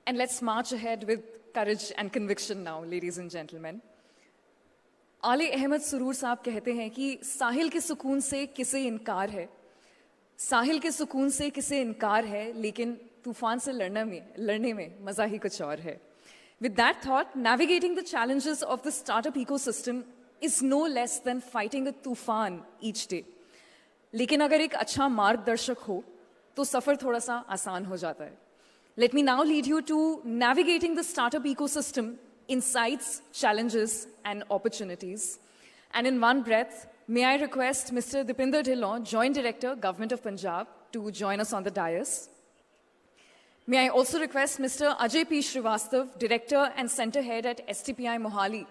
And let's march ahead with courage and conviction now, ladies and gentlemen. आले अहमद सुरूर साहब कहते हैं कि साहिल के सुकून से किसे इनकार है, साहिल के सुकून से किसे इनकार है, लेकिन तूफान से लड़ने में मजा ही कुछ और है. With that thought, navigating the challenges of the startup ecosystem is no less than fighting a तूफान each day. लेकिन अगर एक अच्छा मार्गदर्शक हो, तो सफर थोड़ा सा आसान हो जाता है. Let me now lead you to navigating the startup ecosystem, insights, challenges, and opportunities. And in one breath, may I request Mr. Deepinder Dhillon, Joint Director, Government of Punjab, to join us on the dais. May I also request Mr. Ajay P. Shrivastava, Director and Center Head at STPI Mohali,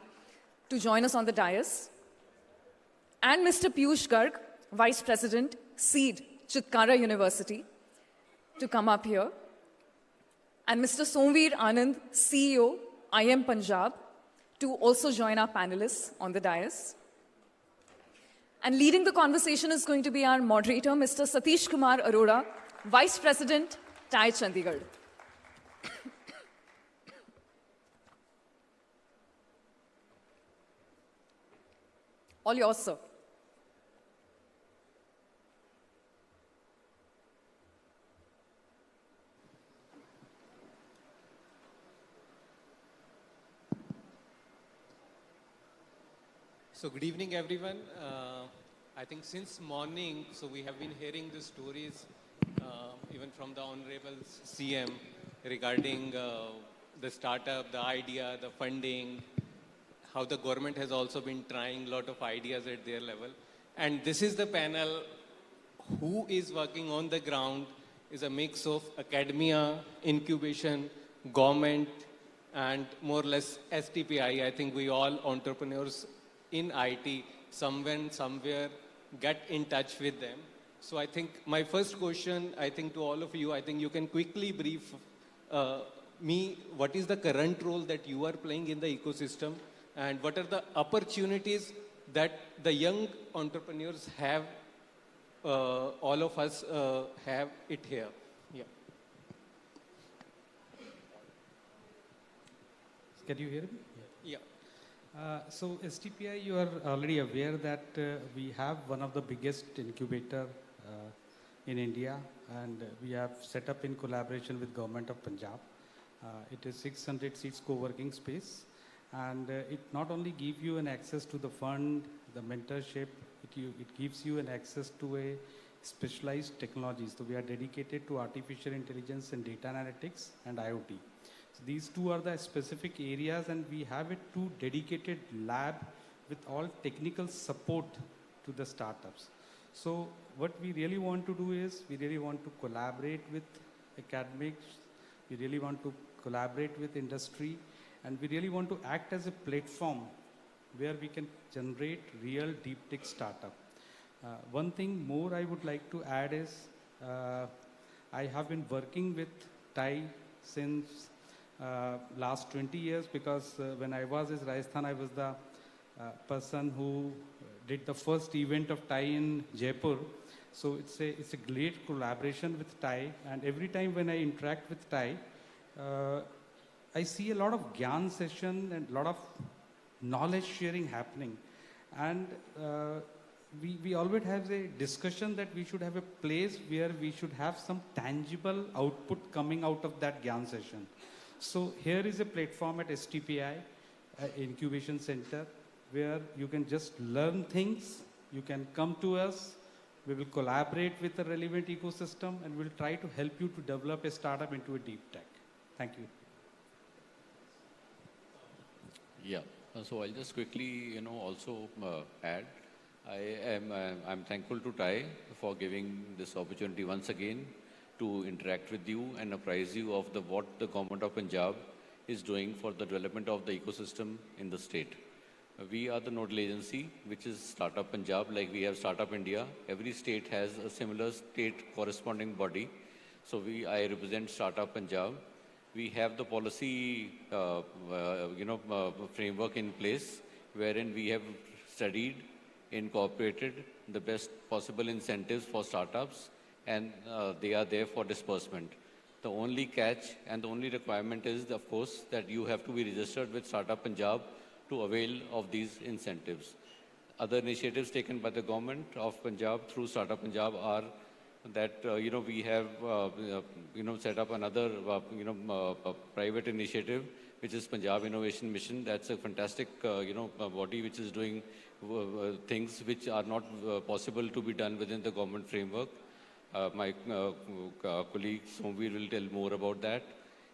to join us on the dais. And Mr. Piyush Garg, Vice President, CEED, Chitkara University, to come up here. And Mr. Somveer Anand, CEO, IM Punjab, to also join our panelists on the dais. And leading the conversation is going to be our moderator, Mr. Satish Kumar Arora, Vice President, TiE Chandigarh. All yours, sir. So good evening, everyone. I think since morning, so we have been hearing the stories, even from the Honorable CM, regarding the startup, the idea, the funding, how the government has also been trying a lot of ideas at their level. And this is the panel who is working on the ground, is a mix of academia, incubation, government, and more or less STPI. I think we all entrepreneurs in IT, somewhere, get in touch with them. So I think my first question, I think to all of you, I think you can quickly brief me, what is the current role that you are playing in the ecosystem, and what are the opportunities that the young entrepreneurs have, all of us have it here. Yeah. Can you hear me? Yeah. So STPI, you are already aware that we have one of the biggest incubator in India, and we have set up in collaboration with Government of Punjab. It is 600 seats co-working space, and it not only gives you an access to the fund, the mentorship, it gives you an access to a specialized technologies. So we are dedicated to artificial intelligence and data analytics and IoT. So these two are the specific areas, and we have a two dedicated lab with all technical support to the startups. So what we really want to do is, we really want to collaborate with academics, we really want to collaborate with industry, and we really want to act as a platform where we can generate real deep tech startup. One thing more I would like to add is, I have been working with TiE since last 20 years, because when I was in Rajasthan, I was the person who did the first event of TiE in Jaipur. So it's a great collaboration with TiE, and every time when I interact with TiE, I see a lot of Gyan session and a lot of knowledge sharing happening. And we always have a discussion that we should have a place where we should have some tangible output coming out of that Gyan session. So here is a platform at STPI, Incubation Center, where you can just learn things, you can come to us, we will collaborate with the relevant ecosystem, and we'll try to help you to develop a startup into a deep tech. Thank you. Yeah, so I'll just quickly, also add, I'm thankful to TiE for giving this opportunity once again to interact with you and apprise you of what the Government of Punjab is doing for the development of the ecosystem in the state. We are the nodal agency, which is Startup Punjab, like we have Startup India. Every state has a similar state corresponding body. So I represent Startup Punjab. We have the policy, framework in place, wherein we have studied, incorporated the best possible incentives for startups, and they are there for disbursement. The only catch and the only requirement is, of course, that you have to be registered with Startup Punjab to avail of these incentives. Other initiatives taken by the government of Punjab through Startup Punjab are that, we have, set up another, private initiative, which is Punjab Innovation Mission. That's a fantastic, body which is doing things which are not possible to be done within the government framework. My colleague Somveer will tell more about that.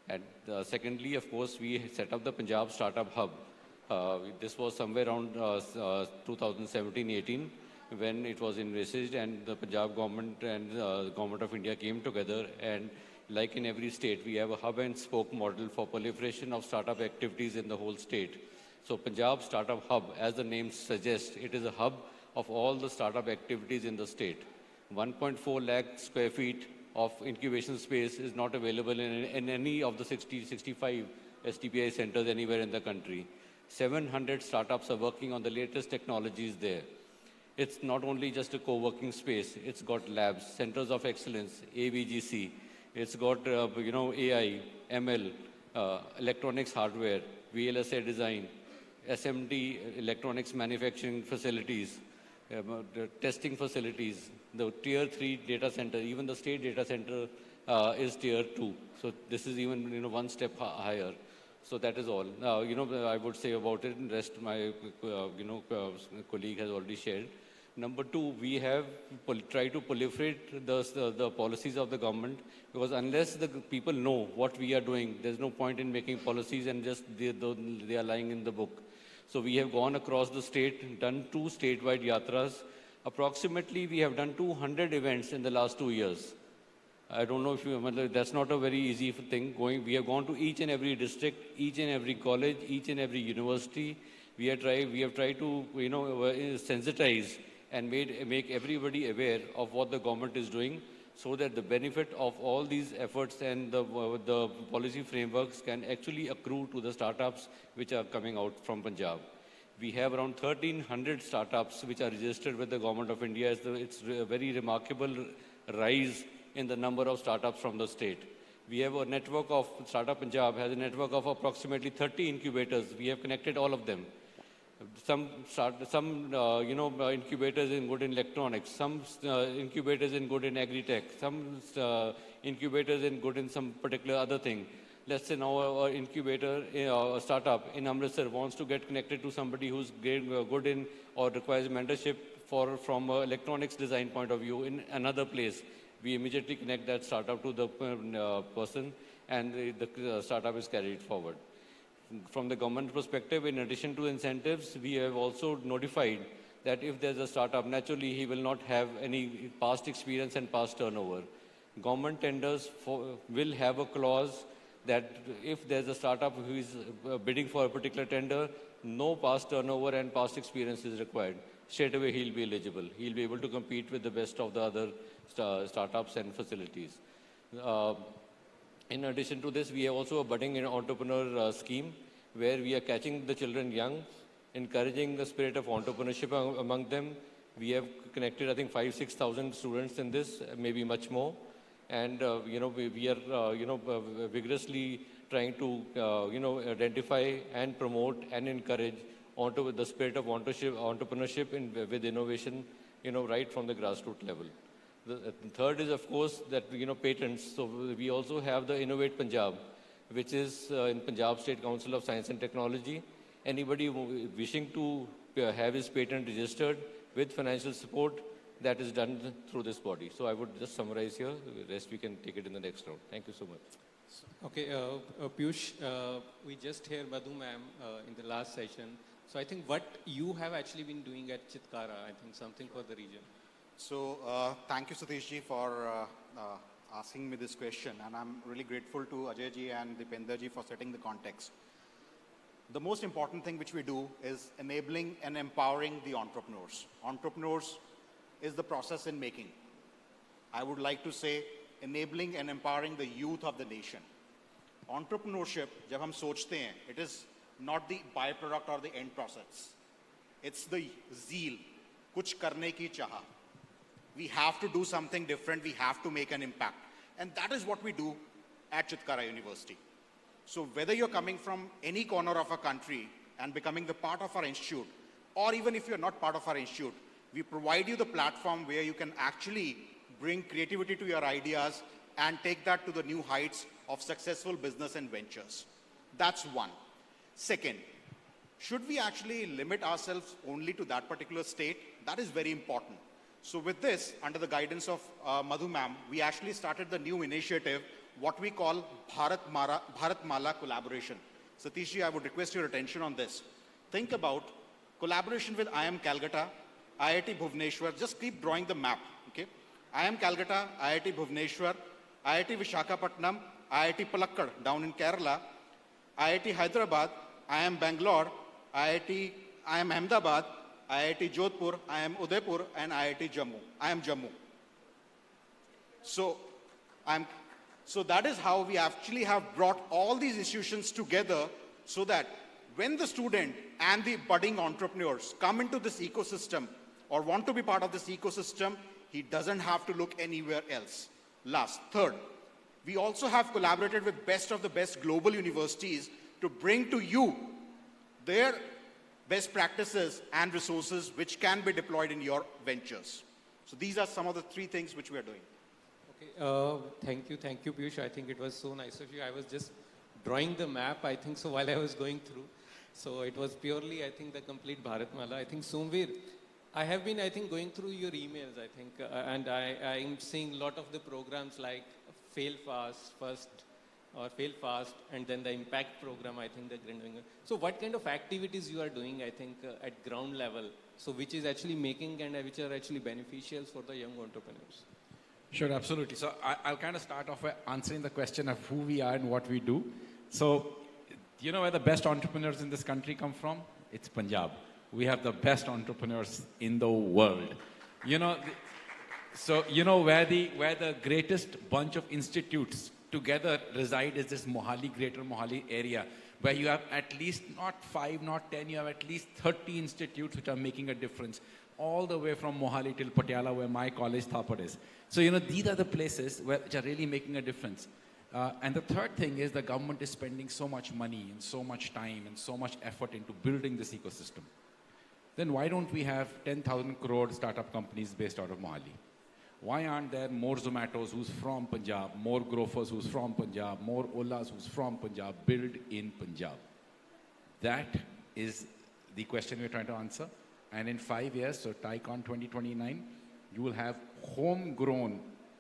And secondly, of course, we set up the Punjab Startup Hub. This was somewhere around 2017-18 when it was envisaged, and the Punjab government and the government of India came together, and like in every state, we have a hub and spoke model for proliferation of startup activities in the whole state. So Punjab Startup Hub, as the name suggests, it is a hub of all the startup activities in the state. 1.4 lakh square feet of incubation space is not available in any of the 65 STPI centers anywhere in the country. 700 startups are working on the latest technologies there. It's not only just a co-working space, it's got labs, centers of excellence, AVGC, it's got, AI, ML, electronics hardware, VLSI design, SMT electronics manufacturing facilities, the testing facilities, the tier 3 data center, even the state data center is tier 2. So this is even, one step higher. So that is all. Now, I would say about it, and rest my, colleague has already shared. Number two, we have tried to proliferate the policies of the government, because unless the people know what we are doing, there's no point in making policies and just they are lying in the book. So we have gone across the state, done 2 statewide yatras. Approximately, we have done 200 events in the last 2 years. I don't know if you remember, that's not a very easy thing. We have gone to each and every district, each and every college, each and every university. We have tried to, sensitize and make everybody aware of what the government is doing, so that the benefit of all these efforts and the policy frameworks can actually accrue to the startups which are coming out from Punjab. We have around 1,300 startups which are registered with the government of India. It's a very remarkable rise in the number of startups from the state. We have a network of, Startup Punjab has a network of approximately 30 incubators. We have connected all of them. Some incubators in good in electronics, some incubators in good in agri-tech, some incubators in good in some particular other thing. Let's say now our incubator, a startup in Amritsar wants to get connected to somebody who's good in or requires mentorship from an electronics design point of view in another place. We immediately connect that startup to the person, and the startup is carried forward. From the government perspective, in addition to incentives, we have also notified that if there's a startup, naturally he will not have any past experience and past turnover. Government tenders will have a clause that if there's a startup who is bidding for a particular tender, no past turnover and past experience is required. Straight away he'll be eligible. He'll be able to compete with the best of the other startups and facilities. In addition to this, we have also a budding entrepreneur scheme, where we are catching the children young, encouraging the spirit of entrepreneurship among them. We have connected, I think, 5,000-6,000 students in this, maybe much more. And, we are, vigorously trying to, identify and promote and encourage the spirit of entrepreneurship with innovation, right from the grassroots level. The third is, of course, that, patents. So we also have the Innovate Punjab, which is in Punjab State Council of Science and Technology. Anybody wishing to have his patent registered with financial support, that is done through this body. So I would just summarize here. The rest we can take it in the next round. Thank you so much. Okay, Piyush, we just heard Madhu ma'am in the last session. So I think what you have actually been doing at Chitkara, I think something for the region. So thank you, Satish ji, for asking me this question. And I'm really grateful to Ajay ji and Deepinder ji for setting the context. The most important thing which we do is enabling and empowering the entrepreneurs. Entrepreneurs is the process in making. I would like to say enabling and empowering the youth of the nation. Entrepreneurship, जब हम सोचते हैं, it is not the byproduct or the end process. It's the zeal, कुछ करने की चाह. We have to do something different. We have to make an impact. And that is what we do at Chitkara University. So whether you're coming from any corner of our country and becoming the part of our institute, or even if you're not part of our institute, we provide you the platform where you can actually bring creativity to your ideas and take that to the new heights of successful business and ventures. That's one. Second, should we actually limit ourselves only to that particular state? That is very important. So with this, under the guidance of Madhu ma'am, we actually started the new initiative, what we call Bharat Mala collaboration. Satish ji, I would request your attention on this. Think about collaboration with IIM Calcutta, IIT Bhubaneswar. Just keep drawing the map, okay? IIM Calcutta, IIT Bhubaneswar, IIT Vishakhapatnam, IIT Palakkad down in Kerala, IIT Hyderabad, IIM Bangalore, IIM Ahmedabad, IIT Jodhpur, IIM Udaipur, and IIM Jammu. So that is how we actually have brought all these institutions together so that when the student and the budding entrepreneurs come into this ecosystem or want to be part of this ecosystem, he doesn't have to look anywhere else. Third, we also have collaborated with best of the best global universities to bring to you their best practices and resources which can be deployed in your ventures. So these are some of the 3 things which we are doing. Okay, thank you, Piyush. I think it was so nice of you. I was just drawing the map, I think, so while I was going through. So it was purely, I think, the complete Bharatmala. I think, Somveer, I have been, I think, going through your emails, I think, and I'm seeing a lot of the programs like Fail Fast first, or Fail Fast, and then the Impact program, I think, the Grinding. So what kind of activities you are doing, I think, at ground level, so which is actually making and which are actually beneficial for the young entrepreneurs? Sure, absolutely. So I'll kind of start off by answering the question of who we are and what we do. So, you know where the best entrepreneurs in this country come from? It's Punjab. We have the best entrepreneurs in the world. You know, so you know where the greatest bunch of institutes together reside is this Mohali, Greater Mohali area, where you have at least not 5, not 10, you have at least 30 institutes which are making a difference, all the way from Mohali till Patiala, where my college Thapar is. So, you know, these are the places which are really making a difference. And the third thing is the government is spending so much money and so much time and so much effort into building this ecosystem. Then why don't we have 10,000 crore startup companies based out of Mohali? Why aren't there more Zomatos who's from Punjab, more Grofers who's from Punjab, more Olas who's from Punjab, built in Punjab? That is the question we're trying to answer. And in 5 years, so TiECon 2029, you will have homegrown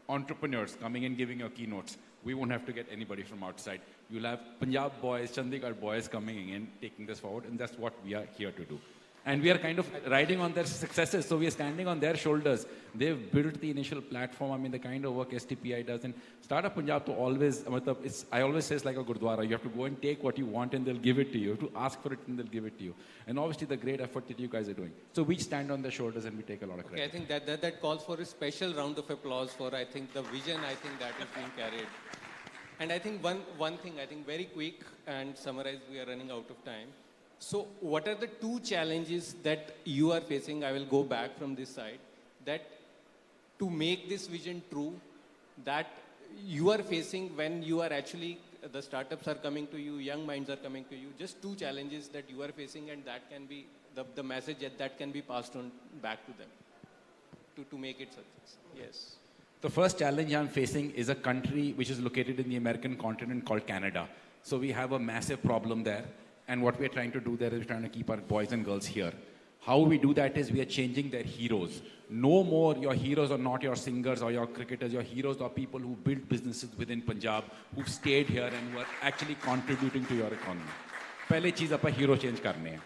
entrepreneurs coming and giving your keynotes. We won't have to get anybody from outside. You'll have Punjab boys, Chandigarh boys coming in, taking this forward, and that's what we are here to do. And we are kind of riding on their successes, so we are standing on their shoulders. They've built the initial platform. I mean, the kind of work STPI does. And Startup Punjab to always, I always say it's like a Gurdwara. You have to go and take what you want and they'll give it to you. You have to ask for it and they'll give it to you. And obviously the great effort that you guys are doing. So we stand on their shoulders and we take a lot of credit. Okay, I think that calls for a special round of applause for, I think, the vision, I think, that is being carried. And I think one thing, I think, very quick and summarize, we are running out of time. So what are the 2 challenges that you are facing? I will go back from this side. That to make this vision true, that you are facing when you are actually, the startups are coming to you, young minds are coming to you. Just 2 challenges that you are facing, and that can be the message that can be passed on back to them to make it success. Yes. The first challenge I'm facing is a country which is located in the American continent called Canada. So we have a massive problem there. And what we're trying to do there is we're trying to keep our boys and girls here. How we do that is we are changing their heroes. No more your heroes are not your singers or your cricketers. Your heroes are people who built businesses within Punjab, who've stayed here and who are actually contributing to your economy. Pehle cheez apa hero change karne hai.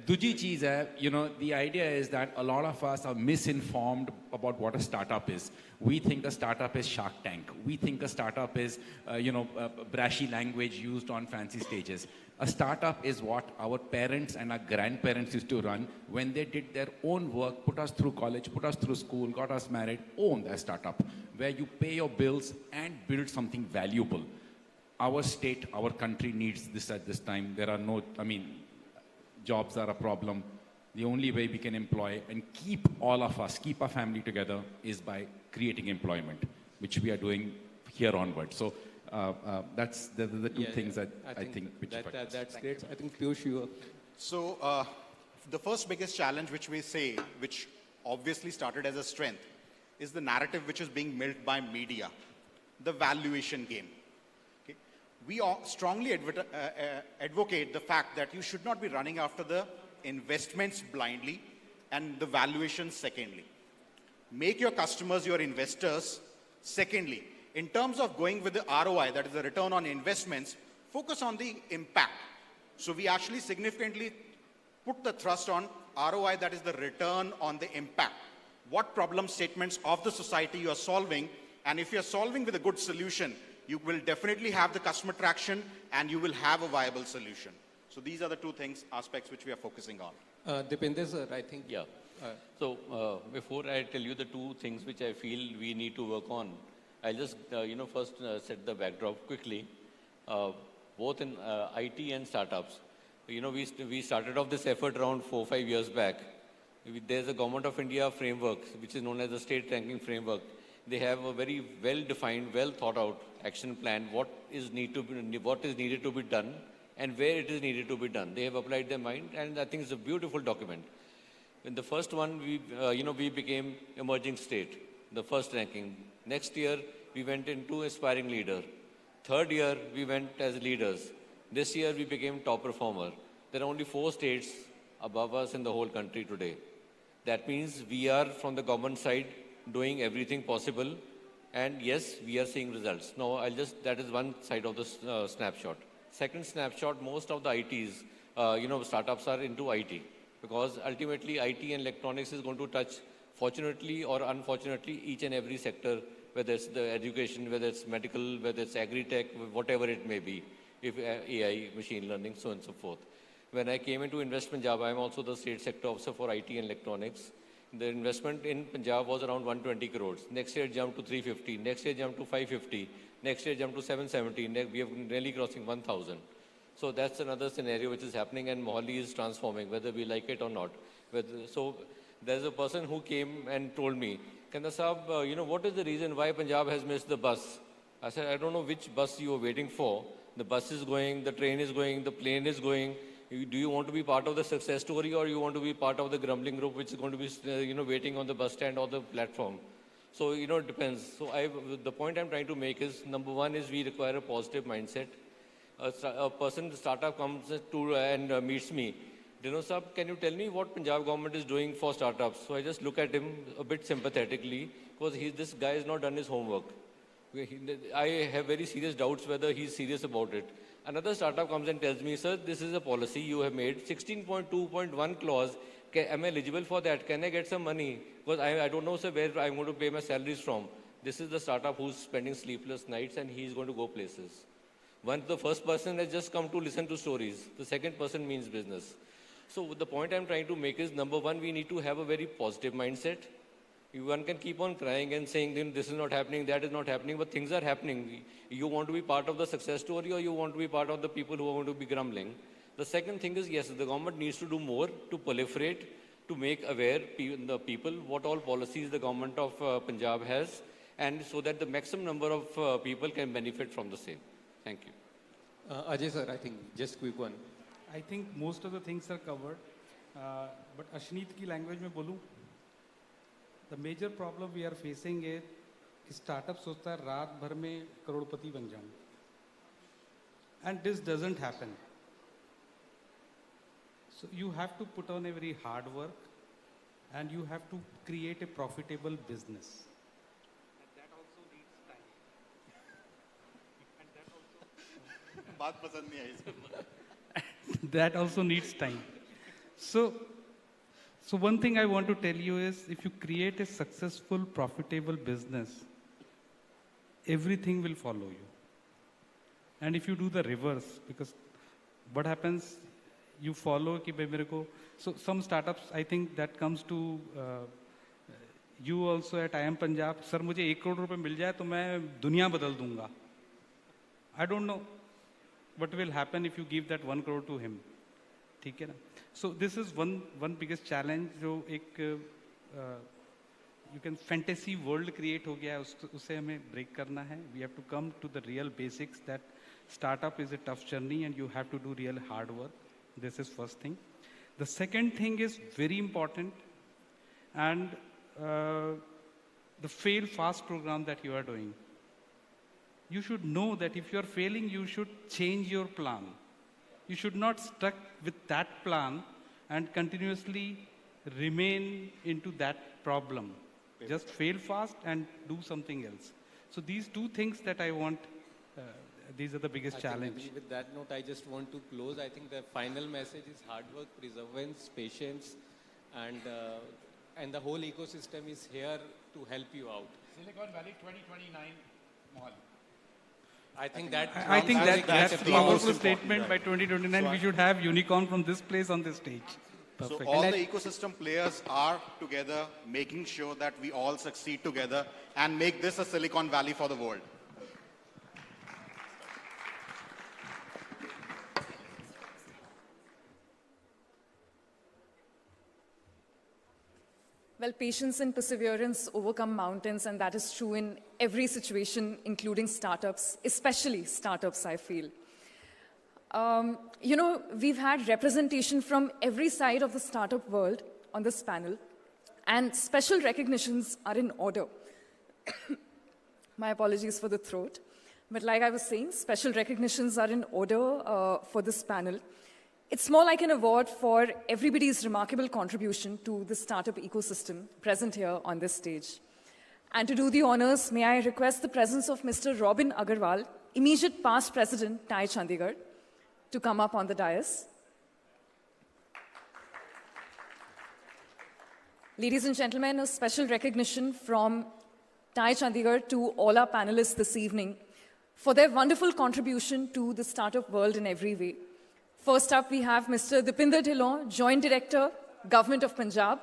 Duji cheez hai, you know, the idea is that a lot of us are misinformed about what a startup is. We think a startup is Shark Tank. We think a startup is, brashy language used on fancy stages. A startup is what our parents and our grandparents used to run when they did their own work, put us through college, put us through school, got us married, owned a startup, where you pay your bills and build something valuable. Our state, our country needs this at this time. There are no, jobs are a problem. The only way we can employ and keep all of us, keep our family together is by creating employment, which we are doing here onward. So that's the two things that I think which that's great. I think Piyush, you. So the first biggest challenge which we say, which obviously started as a strength, is the narrative which is being milked by media, the valuation game. Okay? We all strongly advocate the fact that you should not be running after the investments blindly and the valuations secondly. Make your customers your investors secondly. In terms of going with the ROI, that is the return on investments, focus on the impact. So we actually significantly put the thrust on ROI, that is the return on the impact. What problem statements of the society you are solving, and if you're solving with a good solution, you will definitely have the customer traction and you will have a viable solution. So these are the two aspects which we are focusing on. Deepinder sir, I think. Yeah. So before I tell you the two things which I feel we need to work on, I'll just first set the backdrop quickly. Both in IT and startups. We started off this effort around 4-5 years back. There's a Government of India framework, which is known as the State Ranking Framework. They have a very well-defined, well-thought-out action plan, what is needed to be done and where it is needed to be done. They have applied their mind, and I think it's a beautiful document. In the first one, we became emerging state, the first ranking. Next year, we went into aspiring leader. Third year, we went as leaders. This year, we became top performer. There are only 4 states above us in the whole country today. That means we are, from the government side, doing everything possible. And yes, we are seeing results. Now, that is one side of the snapshot. Second snapshot, most of the ITs, startups are into IT. Because ultimately, IT and electronics is going to touch, fortunately or unfortunately, each and every sector, whether it's the education, whether it's medical, whether it's agri-tech, whatever it may be, if AI, machine learning, so on and so forth. When I came into Invest Punjab, I'm also the state sector officer for IT and electronics. The investment in Punjab was around 120 crores. Next year, it jumped to 350. Next year, it jumped to 550. Next year, it jumped to 770. We are nearly crossing 1,000. So that's another scenario which is happening, and Mohali is transforming, whether we like it or not. So there's a person who came and told me, Kanda Saab, what is the reason why Punjab has missed the bus? I said, I don't know which bus you are waiting for. The bus is going, the train is going, the plane is going. Do you want to be part of the success story, or you want to be part of the grumbling group which is going to be, waiting on the bus stand or the platform? So, it depends. So the point I'm trying to make is, number one is we require a positive mindset. A person, the startup comes to and meets me. Dhillon sir, can you tell me what Punjab government is doing for startups? So I just look at him a bit sympathetically, because this guy has not done his homework. I have very serious doubts whether he's serious about it. Another startup comes and tells me, sir, this is a policy you have made, 16.2.1 clause. Am I eligible for that? Can I get some money? Because I don't know, sir, where I'm going to pay my salaries from. This is the startup who's spending sleepless nights, and he's going to go places. The first person has just come to listen to stories. The second person means business. So the point I'm trying to make is, number one, we need to have a very positive mindset. One can keep on crying and saying, this is not happening, that is not happening, but things are happening. You want to be part of the success story, or you want to be part of the people who are going to be grumbling? The second thing is, yes, the government needs to do more to proliferate, to make aware the people what all policies the government of Punjab has, and so that the maximum number of people can benefit from the same. Thank you. Ajay sir, I think just quick one. I think most of the things are covered. But Ashneet ki language mein bolu. The major problem we are facing is startup सोचता है रात भर में करोड़पति बन जाऊं. And this doesn't happen. So you have to put on a very hard work, and you have to create a profitable business. And that also needs time. And that also बात पसंद नहीं आई. That also needs time. So one thing I want to tell you is, if you create a successful, profitable business, everything will follow you. And if you do the reverse, because what happens, you follow ki bhai mere ko, so some startups, I think that comes to you also at IIM Punjab, sir मुझे 1 करोड़ रुपए मिल जाए तो मैं दुनिया बदल दूंगा. I don't know what will happen if you give that 1 crore to him. ठीक है ना? So this is one biggest challenge जो एक you can fantasy world create हो गया है, उसे हमें break करना है. We have to come to the real basics that startup is a tough journey and you have to do real hard work. This is first thing. The second thing is very important, and the fail fast program that you are doing. You should know that if you are failing, you should change your plan. You should not stuck with that plan and continuously remain into that problem. Just fail fast and do something else. So these two things that I want, these are the biggest challenge. With that note, I just want to close. I think the final message is hard work, perseverance, patience, and the whole ecosystem is here to help you out. Silicon Valley 2029, Mohali. I think that's a powerful statement. By 2029, we should have unicorn from this place on this stage. Perfect. So all the ecosystem players are together, making sure that we all succeed together and make this a Silicon Valley for the world. Well, patience and perseverance overcome mountains, and that is true in every situation, including startups, especially startups, I feel. You know, we've had representation from every side of the startup world on this panel, and special recognitions are in order. My apologies for the throat. But like I was saying, special recognitions are in order for this panel. It's more like an award for everybody's remarkable contribution to the startup ecosystem present here on this stage. And to do the honors, may I request the presence of Mr. Robin Agarwal, immediate past president, TiE Chandigarh, to come up on the dais. Ladies and gentlemen, a special recognition from TiE Chandigarh to all our panelists this evening for their wonderful contribution to the startup world in every way. First up, we have Mr. Deepinder, Dhillon, Joint Director, Government of Punjab.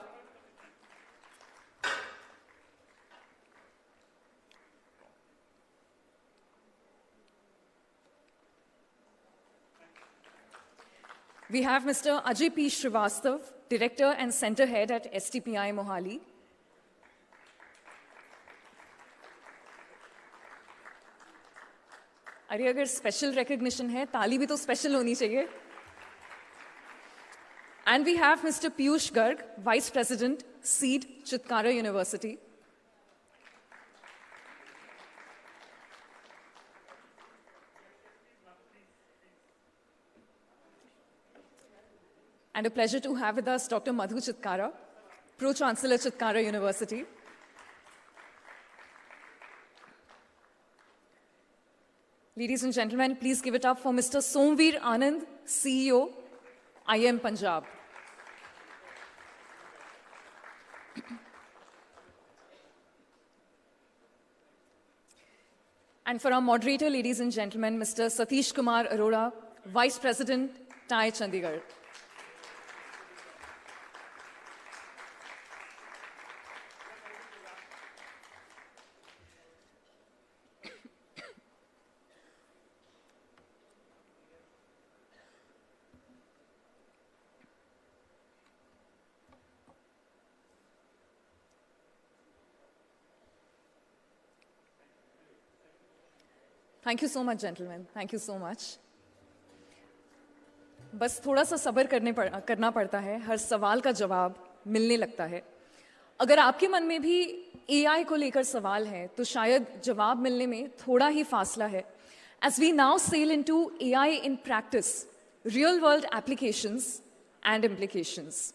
We have Mr. Ajay P. Shrivastava, Director and Center Head at STPI Mohali. अरे अगर special recognition है ताली भी तो special होनी चाहिए. And we have Mr. Piyush Garg, Vice President, CEED, Chitkara University. And a pleasure to have with us Dr. Madhu Chitkara, Pro-Chancellor, Chitkara University. Ladies and gentlemen, please give it up for Mr. Somveer Anand, CEO, IIM Punjab. And for our moderator, ladies and gentlemen, Mr. Satish Kumar Arora, Vice President, TiE Chandigarh. Thank you so much, gentlemen. Thank you so much. बस थोड़ा सा सब्र करना पड़ता है, हर सवाल का जवाब मिलने लगता है. अगर आपके मन में भी AI को लेकर सवाल है, तो शायद जवाब मिलने में थोड़ा ही फासला है. As we now sail into AI in practice, real-world applications and implications.